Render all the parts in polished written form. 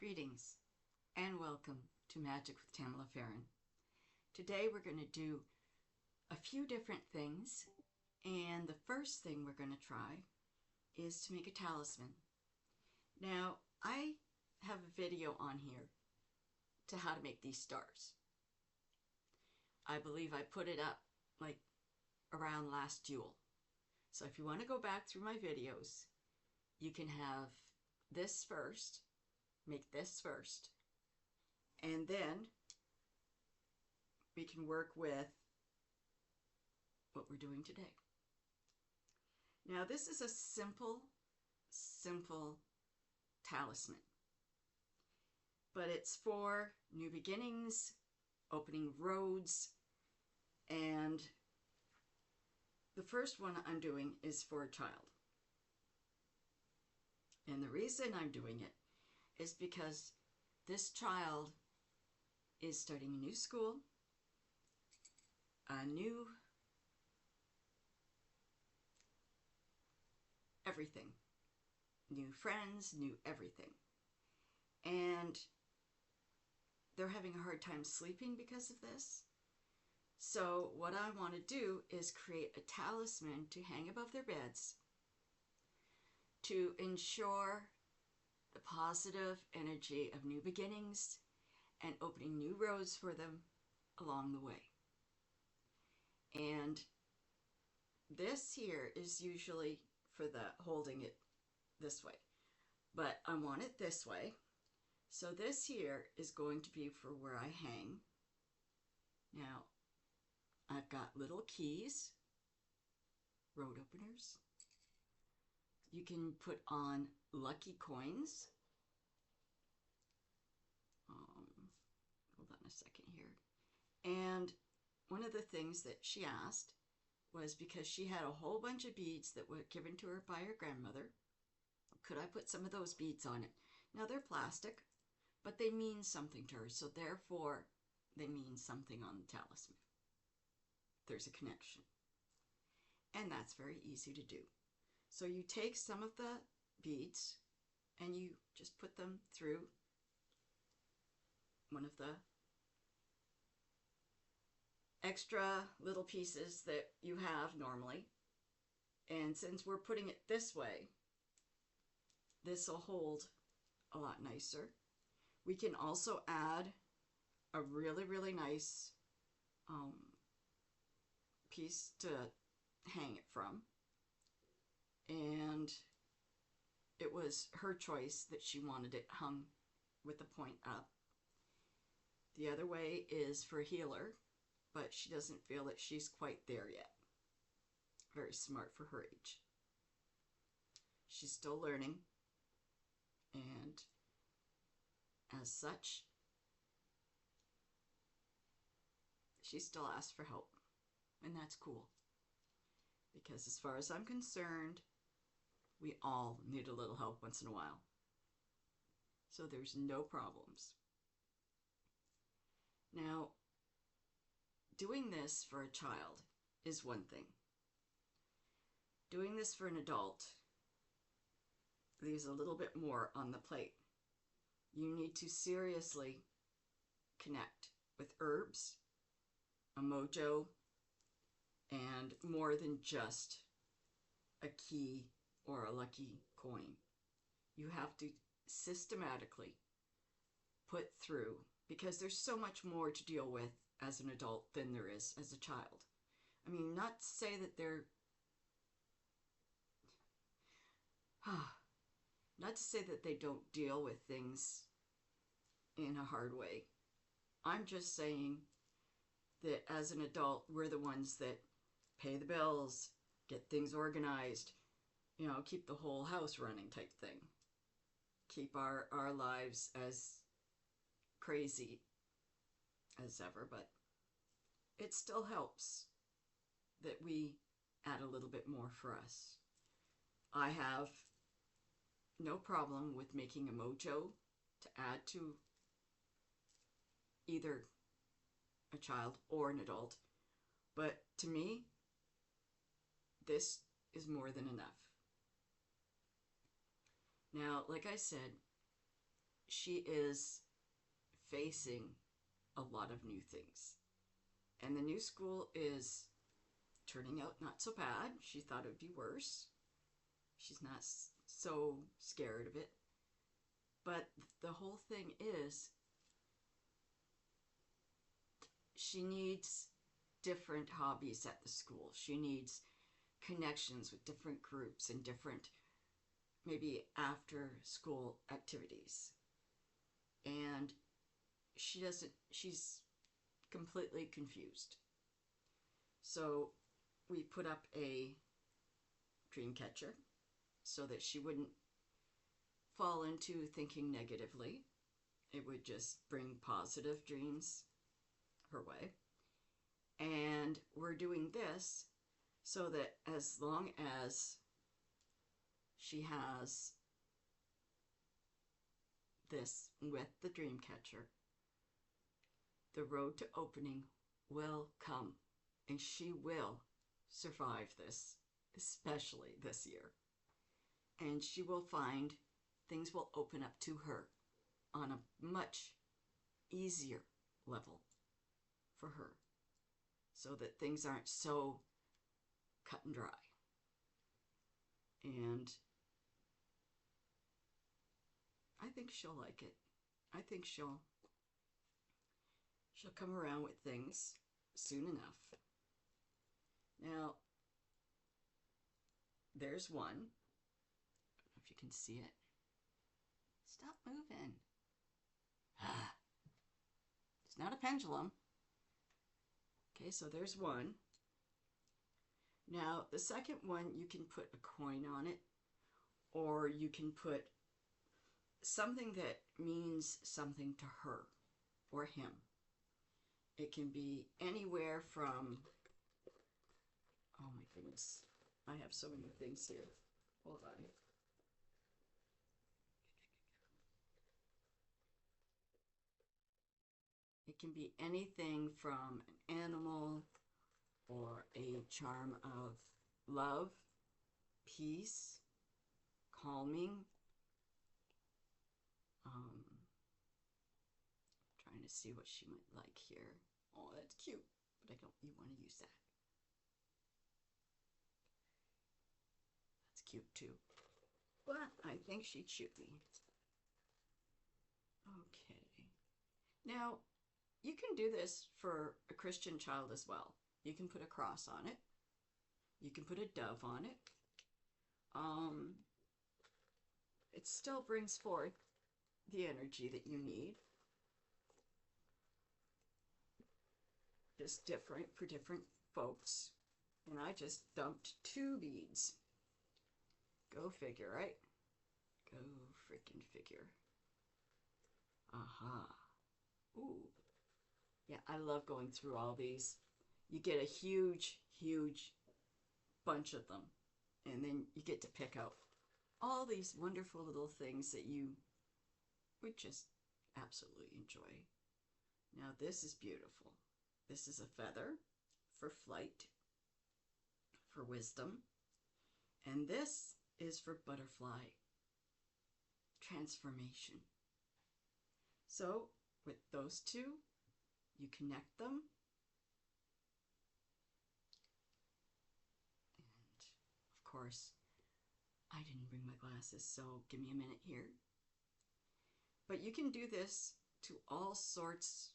Greetings and welcome to Magic with Tamala Farron. Today we're going to do a few different things, and the first thing we're going to try is to make a talisman. Now, I have a video on here to how to make these stars. I believe I put it up like around last Yule. So if you want to go back through my videos, you can have this first, make this first, and then we can work with what we're doing today. Now this is a simple talisman, but it's for new beginnings, opening roads, and the first one I'm doing is for a child. And the reason I'm doing it is because this child is starting a new school, a new everything, new friends, new everything. And they're having a hard time sleeping because of this. So what I want to do is create a talisman to hang above their beds to ensure the positive energy of new beginnings and opening new roads for them along the way. And this here is usually for the holding it this way, but I want it this way. So this here is going to be for where I hang. Now, I've got little keys, road openers. You can put on lucky coins. Hold on a second here. And one of the things that she asked was, because she had a whole bunch of beads that were given to her by her grandmother, could I put some of those beads on it? Now they're plastic, but they mean something to her, so therefore they mean something on the talisman. There's a connection. And that's very easy to do. So you take some of the beads and you just put them through one of the extra little pieces that you have normally. And since we're putting it this way, this will hold a lot nicer. We can also add a really nice piece to hang it from. And it was her choice that she wanted it hung with the point up. The other way is for a healer, but she doesn't feel that she's quite there yet. Very smart for her age. She's still learning, and as such, she still asks for help, and that's cool. Because as far as I'm concerned, we all need a little help once in a while. So there's no problems. Now, doing this for a child is one thing. Doing this for an adult leaves a little bit more on the plate. You need to seriously connect with herbs, a mojo, and more than just a key or a lucky coin. You have to systematically put through, because there's so much more to deal with as an adult than there is as a child. I mean, not to say that not to say that they don't deal with things in a hard way. I'm just saying that as an adult, we're the ones that pay the bills, get things organized, keep the whole house running type thing. Keep our lives as crazy as ever, but it still helps that we add a little bit more for us. I have no problem with making a mojo to add to either a child or an adult, but to me, this is more than enough. Now, like I said, she is facing a lot of new things. And the new school is turning out not so bad. She thought it would be worse. She's not so scared of it. But the whole thing is she needs different hobbies at the school. She needs connections with different groups and different, maybe after school activities. And she's completely confused. So we put up a dream catcher so that she wouldn't fall into thinking negatively. It would just bring positive dreams her way. And we're doing this so that as long as she has this with the dream catcher, the road to opening will come, and she will survive this, especially this year. And she will find things will open up to her on a much easier level for her, so that things aren't so cut and dry. And I think she'll like it. I think she'll come around with things soon enough. Now, there's one. I don't know if you can see it. Stop moving. It's not a pendulum. Okay, so there's one. Now, the second one, you can put a coin on it, or you can put something that means something to her or him. It can be anywhere from, oh my goodness, I have so many things here. Hold on. It can be anything from an animal or a charm of love, peace, calming. Trying to see what she might like here. Oh, that's cute, but I don't you want to use that. That's cute too. But I think she'd shoot me. Okay. Now, you can do this for a Christian child as well. You can put a cross on it. You can put a dove on it. It still brings forth the energy that you need. Just different for different folks. And I just dumped 2 beads. Go figure, right? Go freaking figure. Aha. Ooh. Yeah, I love going through all these. You get a huge, huge bunch of them. And then you get to pick out all these wonderful little things that you would just absolutely enjoy. Now, this is beautiful. This is a feather for flight, for wisdom. And this is for butterfly, transformation. So, with those 2, you connect them. And, of course, I didn't bring my glasses, so give me a minute here. But you can do this to all sorts.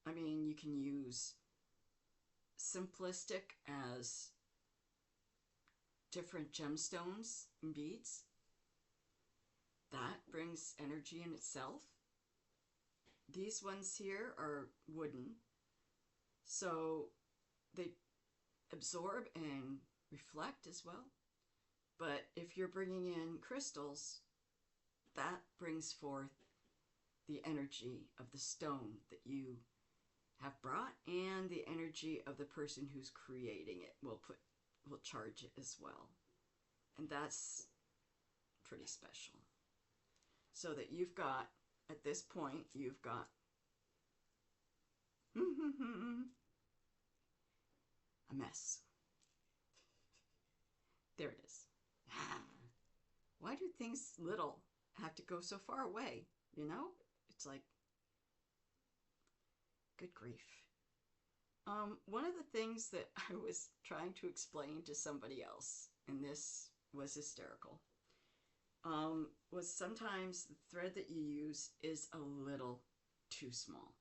I mean, you can use simplistic as different gemstones and beads. That brings energy in itself. These ones here are wooden, so they absorb and reflect as well. But if you're bringing in crystals, that brings forth the energy of the stone that you have brought, and the energy of the person who's creating it will charge it as well. And that's pretty special. So that you've got, at this point, you've got a mess. There it is. Why do things little have to go so far away, you know? It's like, good grief. One of the things that I was trying to explain to somebody else, and this was hysterical, was sometimes the thread that you use is a little too small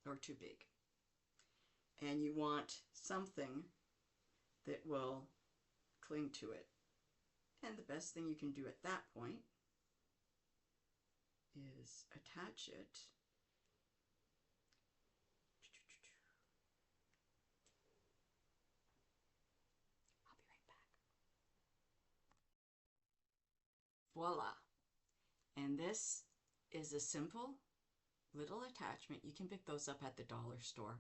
or too big. And you want something that will cling to it. And the best thing you can do at that point is attach it voila. And this is a simple little attachment. You can pick those up at the dollar store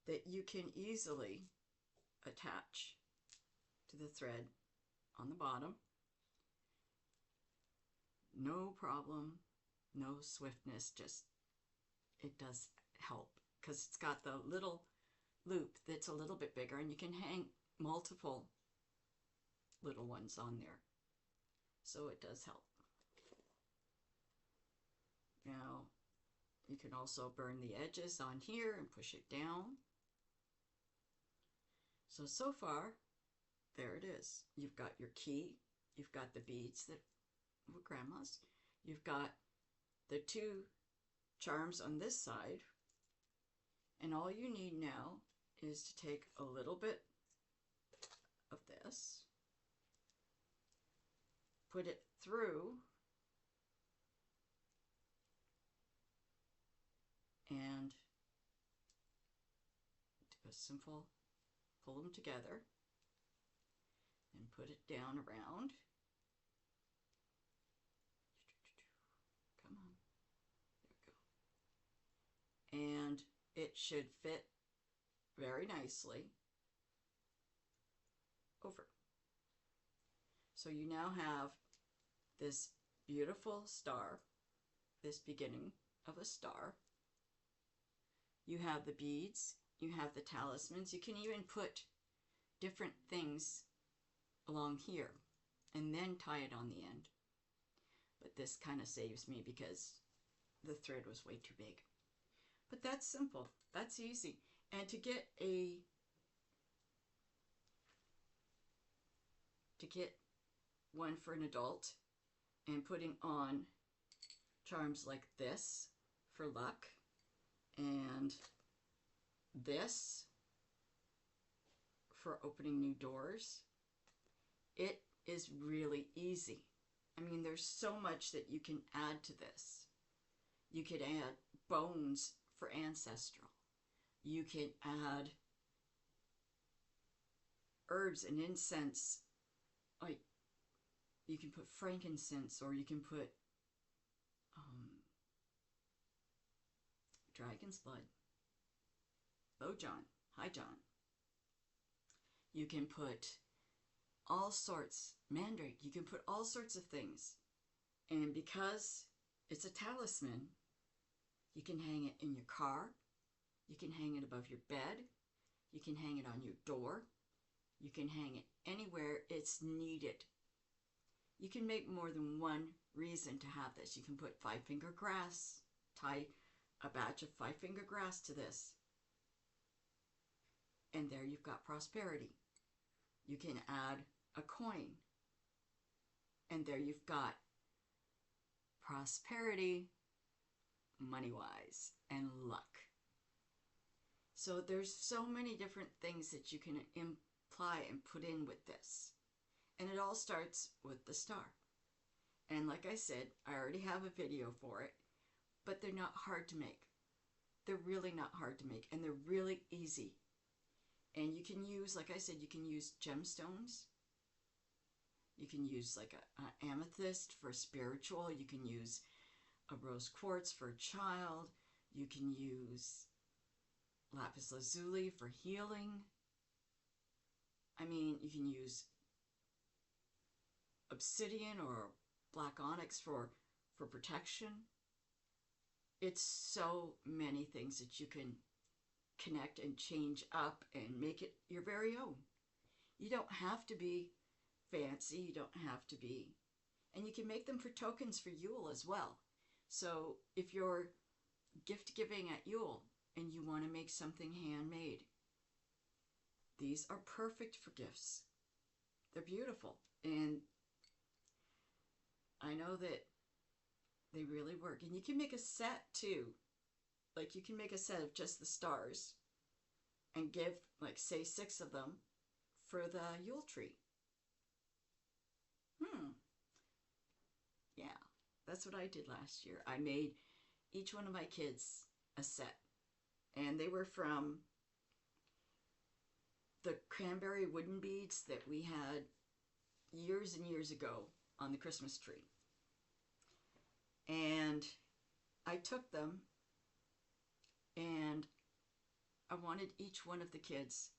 that you can easily attach to the thread on the bottom. No problem, no swiftness, just it does help because it's got the little loop that's a little bit bigger, and you can hang multiple little ones on there. So it does help. Now, you can also burn the edges on here and push it down. So far, there it is. You've got your key. You've got the beads that were grandma's. You've got the two charms on this side. And all you need now is to take a little bit of this, put it through, and do a simple pull them together and put it down around. Come on, there we go. And it should fit very nicely over. So you now have this beautiful star, this beginning of a star. You have the beads, you have the talismans. You can even put different things along here and then tie it on the end. But this kind of saves me because the thread was way too big. But that's simple, that's easy. And to get one for an adult and putting on charms like this for luck and this for opening new doors, it is really easy. I mean, there's so much that you can add to this. You could add bones for ancestral. You can add herbs and incense. Like, you can put frankincense, or you can put dragon's blood. Oh, John. Hi, John. You can put all sorts, mandrake. You can put all sorts of things. And because it's a talisman, you can hang it in your car. You can hang it above your bed. You can hang it on your door. You can hang it anywhere it's needed. You can make more than one reason to have this. You can put 5-finger grass, tie a batch of 5-finger grass to this. And there you've got prosperity. You can add a coin. And there you've got prosperity, money-wise, and luck. So there's so many different things that you can imply and put in with this. And it all starts with the star. And like I said, I already have a video for it, but they're not hard to make. They're really not hard to make, and they're really easy. And you can use, like I said, you can use gemstones. You can use like an amethyst for spiritual. You can use a rose quartz for a child. You can use lapis lazuli for healing. I mean, you can use obsidian or black onyx for protection. It's so many things that you can connect and change up and make it your very own. You don't have to be fancy. You don't have to be. And you can make them for tokens for Yule as well. So if you're gift giving at Yule and you want to make something handmade, these are perfect for gifts. They're beautiful. And I know that they really work. And you can make a set too. Like you can make a set of just the stars and give, like, say 6 of them for the Yule tree. Yeah, that's what I did last year. I made each one of my kids a set. And they were from the cranberry wooden beads that we had years and years ago on the Christmas tree. And I took them and I wanted each one of the kids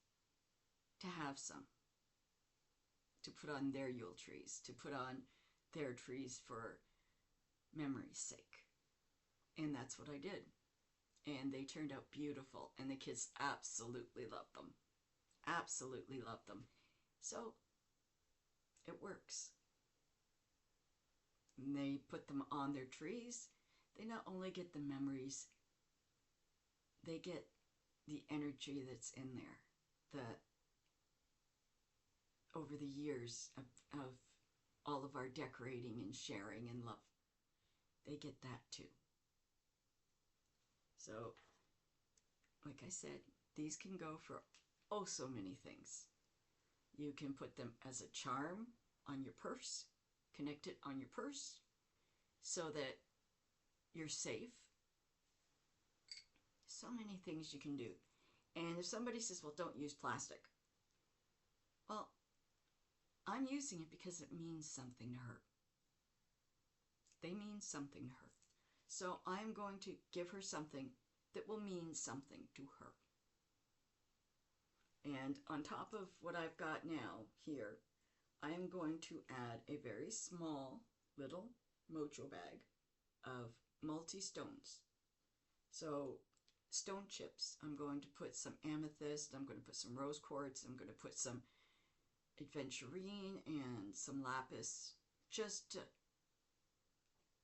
to have some to put on their Yule trees, to put on their trees for memory's sake. And that's what I did. And they turned out beautiful, and the kids absolutely loved them. Absolutely loved them. So it works. And they put them on their trees. They not only get the memories, they get the energy that's in there, that over the years of all of our decorating and sharing and love. They get that too. So, like I said, these can go for oh so many things. You can put them as a charm on your purse, connect it on your purse so that you're safe. So many things you can do. And if somebody says, well, don't use plastic. Well, I'm using it because it means something to her. They mean something to her. So I'm going to give her something that will mean something to her. And on top of what I've got now here, I am going to add a very small little mojo bag of multi-stones. So stone chips, I'm going to put some amethyst, I'm going to put some rose quartz, I'm going to put some adventurine and some lapis, just to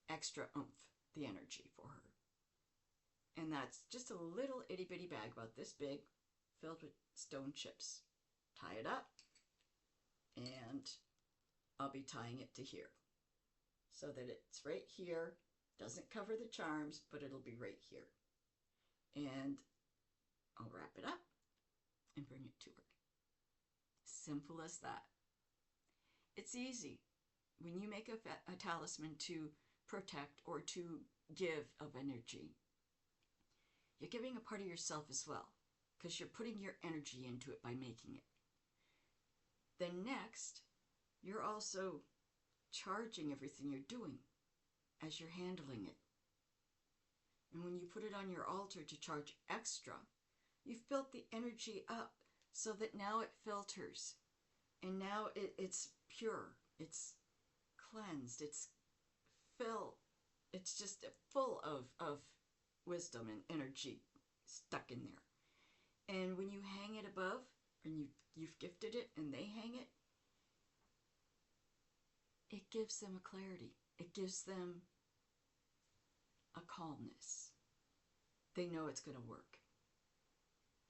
extra oomph the energy for her. And that's just a little itty bitty bag about this big, filled with stone chips. Tie it up, and I'll be tying it to here so that it's right here. Doesn't cover the charms, but it'll be right here. And I'll wrap it up and bring it to her. Simple as that. It's easy. When you make a talisman to protect or to give of energy, you're giving a part of yourself as well, because you're putting your energy into it by making it. Then next, you're also charging everything you're doing as you're handling it. And when you put it on your altar to charge extra, you've built the energy up so that now it filters. And now it's pure, it's cleansed, it's just full of wisdom and energy stuck in there. And when you hang it above, and you've gifted it and they hang it, it gives them a clarity. It gives them a calmness. They know it's going to work.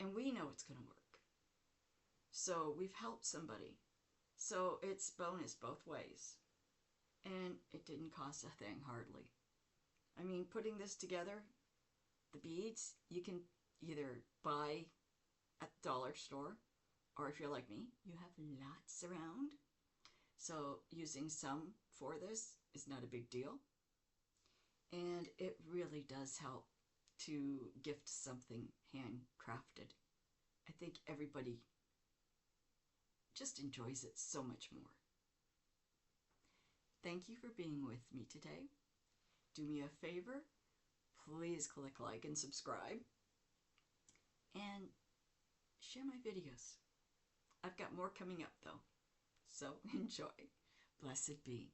And we know it's going to work. So we've helped somebody. So it's bonus both ways. And it didn't cost a thing, hardly. I mean, putting this together, the beads, you can either buy at the dollar store, or if you're like me, you have lots around. So using some for this is not a big deal. And it really does help to gift something handcrafted. I think everybody just enjoys it so much more. Thank you for being with me today. Do me a favor, please click like and subscribe, and share my videos. I've got more coming up though, so enjoy. Blessed be.